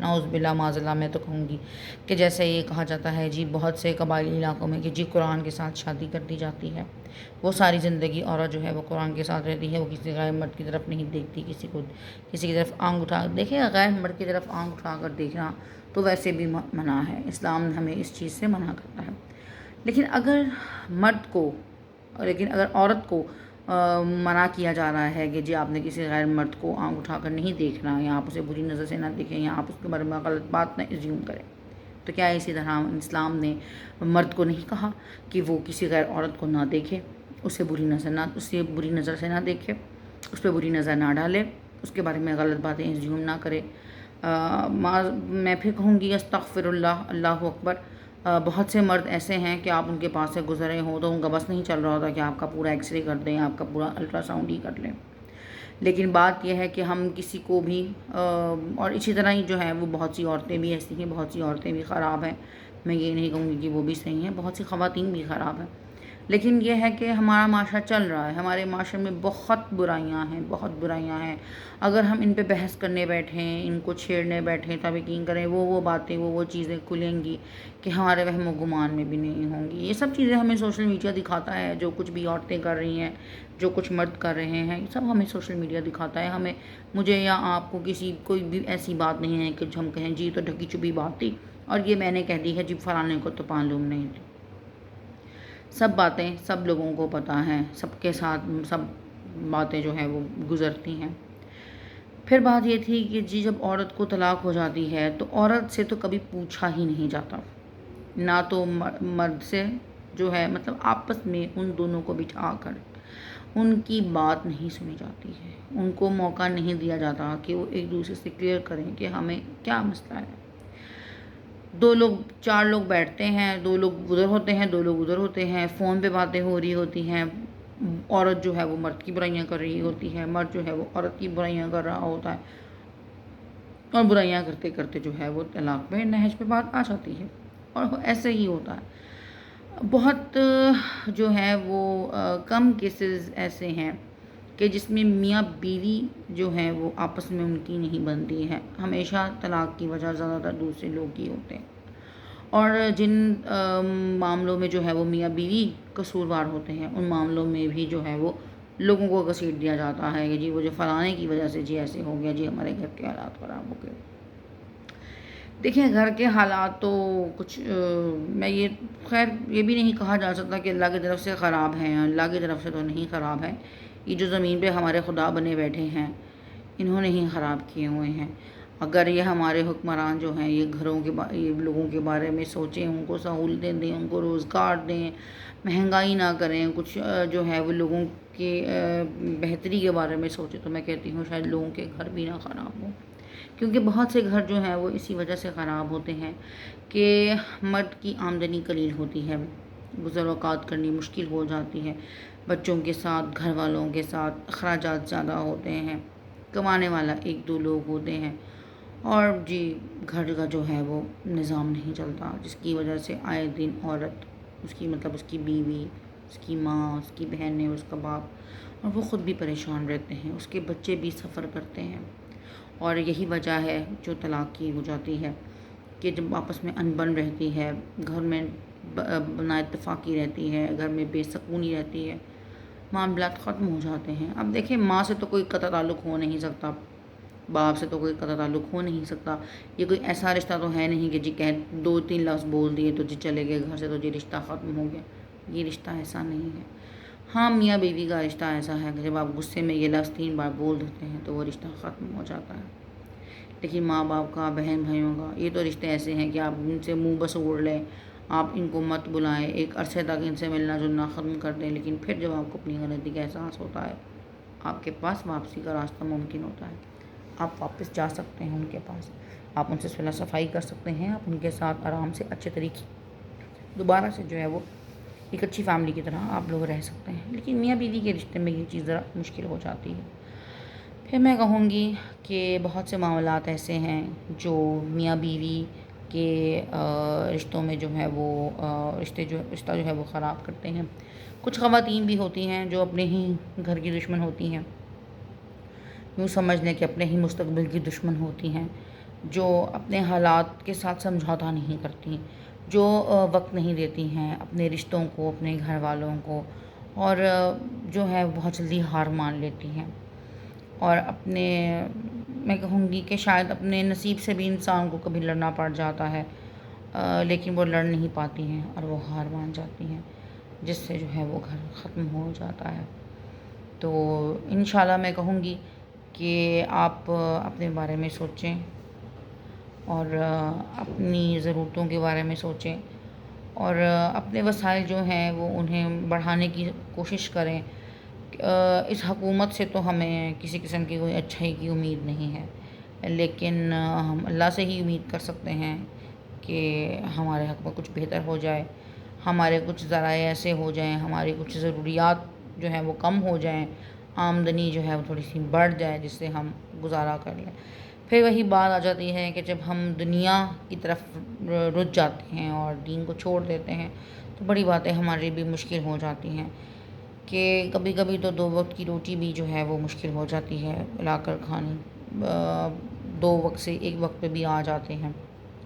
نعوذ باللہ معاذ اللہ میں تو کہوں گی کہ جیسے یہ کہا جاتا ہے جی بہت سے قبائلی علاقوں میں کہ جی قرآن کے ساتھ شادی کر دی جاتی ہے، وہ ساری زندگی عورت جو ہے وہ قرآن کے ساتھ رہتی ہے، وہ کسی غیر مرد کی طرف نہیں دیکھتی، کسی کی طرف آنکھ اٹھا دیکھیں، غیر مرد کی طرف آنکھ اٹھا کر دیکھنا تو ویسے بھی منع ہے، اسلام ہمیں اس چیز سے منع کرتا ہے۔ لیکن اگر عورت کو منع کیا جا رہا ہے کہ جی آپ نے کسی غیر مرد کو آنکھ اٹھا کر نہیں دیکھنا، یا آپ اسے بری نظر سے نہ دیکھیں، یا آپ اس کے بارے میں غلط بات نہ ایزیوم کریں، تو کیا اسی طرح اسلام نے مرد کو نہیں کہا کہ وہ کسی غیر عورت کو نہ دیکھے، اسے بری نظر سے نہ دیکھے، اس پہ بری نظر نہ ڈالے، اس کے بارے میں غلط باتیں ایزیوم نہ کرے؟ میں پھر کہوں گی استغفر اللہ، اللہ اکبر۔ بہت سے مرد ایسے ہیں کہ آپ ان کے پاس سے گزرے ہوں تو ان کا بس نہیں چل رہا ہوتا کہ آپ کا پورا ایکس رے کر دیں، آپ کا پورا الٹرا ساؤنڈ ہی کر لیں، لیکن بات یہ ہے کہ ہم کسی کو بھی اور اسی طرح ہی جو ہے وہ بہت سی عورتیں بھی ایسی ہیں، بہت سی عورتیں بھی خراب ہیں، میں یہ نہیں کہوں گی کہ وہ بھی صحیح ہیں، بہت سی خواتین بھی خراب ہیں، لیکن یہ ہے کہ ہمارا معاشرہ چل رہا ہے، ہمارے معاشرے میں بہت برائیاں ہیں، اگر ہم ان پہ بحث کرنے بیٹھیں، ان کو چھیڑنے بیٹھیں، تب یقین کریں وہ باتیں وہ چیزیں کھلیں گی کہ ہمارے وہم و گمان میں بھی نہیں ہوں گی۔ یہ سب چیزیں ہمیں سوشل میڈیا دکھاتا ہے، جو کچھ بھی عورتیں کر رہی ہیں، جو کچھ مرد کر رہے ہیں، یہ سب ہمیں سوشل میڈیا دکھاتا ہے، مجھے یا آپ کو کوئی بھی ایسی بات نہیں ہے کہ ہم کہیں جی تو ڈھکی چھپی بات تھی اور یہ میں نے کہہ دی ہے، جی فلانے کو تو معلوم نہیں تھی۔ سب باتیں سب لوگوں کو پتہ ہیں، سب کے ساتھ سب باتیں جو ہیں وہ گزرتی ہیں۔ پھر بات یہ تھی کہ جی جب عورت کو طلاق ہو جاتی ہے تو عورت سے تو کبھی پوچھا ہی نہیں جاتا، نہ تو مرد سے جو ہے، مطلب آپس میں ان دونوں کو بٹھا کر ان کی بات نہیں سنی جاتی ہے، ان کو موقع نہیں دیا جاتا کہ وہ ایک دوسرے سے کلیئر کریں کہ ہمیں کیا مسئلہ ہے۔ 4 لوگ بیٹھتے ہیں، 2 لوگ ادھر ہوتے ہیں، فون پہ باتیں ہو رہی ہوتی ہیں، عورت جو ہے وہ مرد کی برائیاں کر رہی ہوتی ہے، مرد جو ہے وہ عورت کی برائیاں کر رہا ہوتا ہے، اور برائیاں کرتے کرتے جو ہے وہ طلاق پہ نہج پہ بات آ جاتی ہے، اور ایسے ہی ہوتا ہے۔ بہت جو ہے وہ کم کیسز ایسے ہیں کہ جس میں میاں بیوی جو ہیں وہ آپس میں ان کی نہیں بنتی ہے، ہمیشہ طلاق کی وجہ زیادہ تر دوسرے لوگ ہی ہوتے ہیں، اور جن معاملوں میں جو ہے وہ میاں بیوی قصوروار ہوتے ہیں، ان معاملوں میں بھی جو ہے وہ لوگوں کو گھسیٹ دیا جاتا ہے کہ جی وہ جو فلانے کی وجہ سے جی ایسے ہو گیا، جی ہمارے گھر کے حالات خراب ہو گئے۔ دیکھیں گھر کے حالات تو کچھ میں خیر یہ بھی نہیں کہا جا سکتا کہ اللہ کی طرف سے خراب ہیں، اللہ کی طرف سے تو نہیں خراب ہے، یہ جو زمین پہ ہمارے خدا بنے بیٹھے ہیں انہوں نے ہی خراب کیے ہوئے ہیں۔ اگر یہ ہمارے حکمران جو ہیں یہ یہ لوگوں کے بارے میں سوچیں، ان کو سہولتیں دیں، ان کو روزگار دیں، مہنگائی نہ کریں، کچھ جو ہے وہ لوگوں کی بہتری کے بارے میں سوچیں، تو میں کہتی ہوں شاید لوگوں کے گھر بھی نہ خراب ہوں، کیونکہ بہت سے گھر جو ہیں وہ اسی وجہ سے خراب ہوتے ہیں کہ مرد کی آمدنی قلیل ہوتی ہے، گزر اوقات کرنی مشکل ہو جاتی ہے، بچوں کے ساتھ گھر والوں کے ساتھ اخراجات زیادہ ہوتے ہیں، کمانے والا 1-2 لوگ ہوتے ہیں، اور جی گھر کا جو ہے وہ نظام نہیں چلتا، جس کی وجہ سے آئے دن عورت، اس کی بیوی، اس کی ماں، اس کی بہنیں، اس کا باپ، اور وہ خود بھی پریشان رہتے ہیں، اس کے بچے بھی سفر کرتے ہیں، اور یہی وجہ ہے جو طلاق کی ہو جاتی ہے کہ جب آپس میں انبن رہتی ہے، گھر میں نا اتفاقی رہتی ہے، گھر میں بے سکونی رہتی ہے، معاملات ختم ہو جاتے ہیں۔ اب دیکھیں ماں سے تو کوئی قطع تعلق ہو نہیں سکتا، باپ سے تو کوئی قطع تعلق ہو نہیں سکتا، یہ کوئی ایسا رشتہ تو ہے نہیں کہ جی 2-3 لفظ بول دیے تو جی چلے گئے گھر سے تو جی رشتہ ختم ہو گیا، یہ رشتہ ایسا نہیں ہے۔ ہاں میاں بیوی کا رشتہ ایسا ہے کہ جب آپ غصے میں یہ لفظ 3 بار بول دیتے ہیں تو وہ رشتہ ختم ہو جاتا ہے، لیکن ماں باپ کا، بہن بھائیوں کا، یہ تو رشتے ایسے ہیں کہ آپ ان سے منہ بس اوڑ لیں، آپ ان کو مت بلائیں، ایک عرصے تک ان سے ملنا جلنا ختم کر دیں، لیکن پھر جب آپ کو اپنی غلطی کا احساس ہوتا ہے آپ کے پاس واپسی کا راستہ ممکن ہوتا ہے، آپ واپس جا سکتے ہیں ان کے پاس، آپ ان سے صلح صفائی کر سکتے ہیں، آپ ان کے ساتھ آرام سے اچھے طریقے دوبارہ سے جو ہے وہ ایک اچھی فیملی کی طرح آپ لوگ رہ سکتے ہیں، لیکن میاں بیوی کے رشتے میں یہ چیز ذرا مشکل ہو جاتی ہے۔ پھر میں کہوں گی کہ بہت سے معاملات ایسے ہیں جو میاں بیوی کے رشتوں میں جو ہے وہ رشتہ جو ہے وہ خراب کرتے ہیں۔ کچھ خواتین بھی ہوتی ہیں جو اپنے ہی گھر کی دشمن ہوتی ہیں، یوں سمجھ لیں کہ اپنے ہی مستقبل کی دشمن ہوتی ہیں، جو اپنے حالات کے ساتھ سمجھوتا نہیں کرتی، جو وقت نہیں دیتی ہیں اپنے رشتوں کو، اپنے گھر والوں کو، اور جو ہے بہت جلدی ہار مان لیتی ہیں، اور اپنے میں کہوں گی کہ شاید اپنے نصیب سے بھی انسان کو کبھی لڑنا پڑ جاتا ہے، لیکن وہ لڑ نہیں پاتی ہیں اور وہ ہار مان جاتی ہیں، جس سے جو ہے وہ گھر ختم ہو جاتا ہے۔ تو انشاءاللہ میں کہوں گی کہ آپ اپنے بارے میں سوچیں، اور اپنی ضرورتوں کے بارے میں سوچیں، اور اپنے وسائل جو ہیں وہ انہیں بڑھانے کی کوشش کریں۔ اس حکومت سے تو ہمیں کسی قسم کی کوئی اچھائی کی امید نہیں ہے، لیکن ہم اللہ سے ہی امید کر سکتے ہیں کہ ہمارے حق میں کچھ بہتر ہو جائے، ہمارے کچھ ذرائع ایسے ہو جائیں، ہماری کچھ ضروریات جو ہیں وہ کم ہو جائیں، آمدنی جو ہے وہ تھوڑی سی بڑھ جائے جس سے ہم گزارا کر لیں۔ پھر وہی بات آ جاتی ہے کہ جب ہم دنیا کی طرف رجھ جاتے ہیں اور دین کو چھوڑ دیتے ہیں تو بڑی باتیں ہمارے بھی مشکل ہو جاتی ہیں، کہ کبھی کبھی تو 2 وقت کی روٹی بھی جو ہے وہ مشکل ہو جاتی ہے لا کر کھانی، 2 وقت سے 1 وقت پہ بھی آ جاتے ہیں،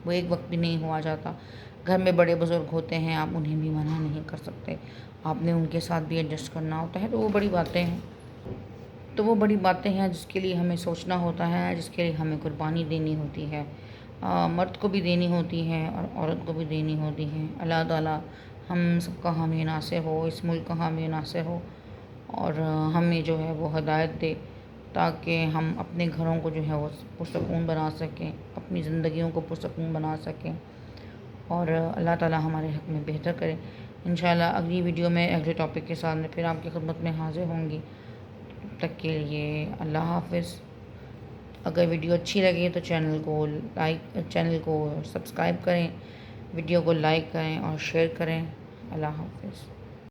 وہ 1 وقت بھی نہیں ہوا جاتا۔ گھر میں بڑے بزرگ ہوتے ہیں، آپ انہیں بھی منع نہیں کر سکتے، آپ نے ان کے ساتھ بھی ایڈجسٹ کرنا ہوتا ہے، تو وہ بڑی باتیں ہیں، جس کے لیے ہمیں سوچنا ہوتا ہے، جس کے لیے ہمیں قربانی دینی ہوتی ہے، مرد کو بھی دینی ہوتی ہے اور عورت کو بھی دینی ہوتی ہے۔ اللہ تعالیٰ ہم سب کا حامی ناصر ہو، اس ملک کا حامی ناصر ہو، اور ہمیں جو ہے وہ ہدایت دے تاکہ ہم اپنے گھروں کو جو ہے وہ پرسکون بنا سکیں، اپنی زندگیوں کو پرسکون بنا سکیں، اور اللہ تعالیٰ ہمارے حق میں بہتر کرے۔ انشاءاللہ اگلی ویڈیو میں اگلے ٹاپک کے ساتھ میں پھر آپ کی خدمت میں حاضر ہوں گی۔ تب تک کے لیے اللہ حافظ۔ اگر ویڈیو اچھی لگے تو چینل کو سبسکرائب کریں، ویڈیو کو لائک کریں اور شیئر کریں۔ اللہ حافظ۔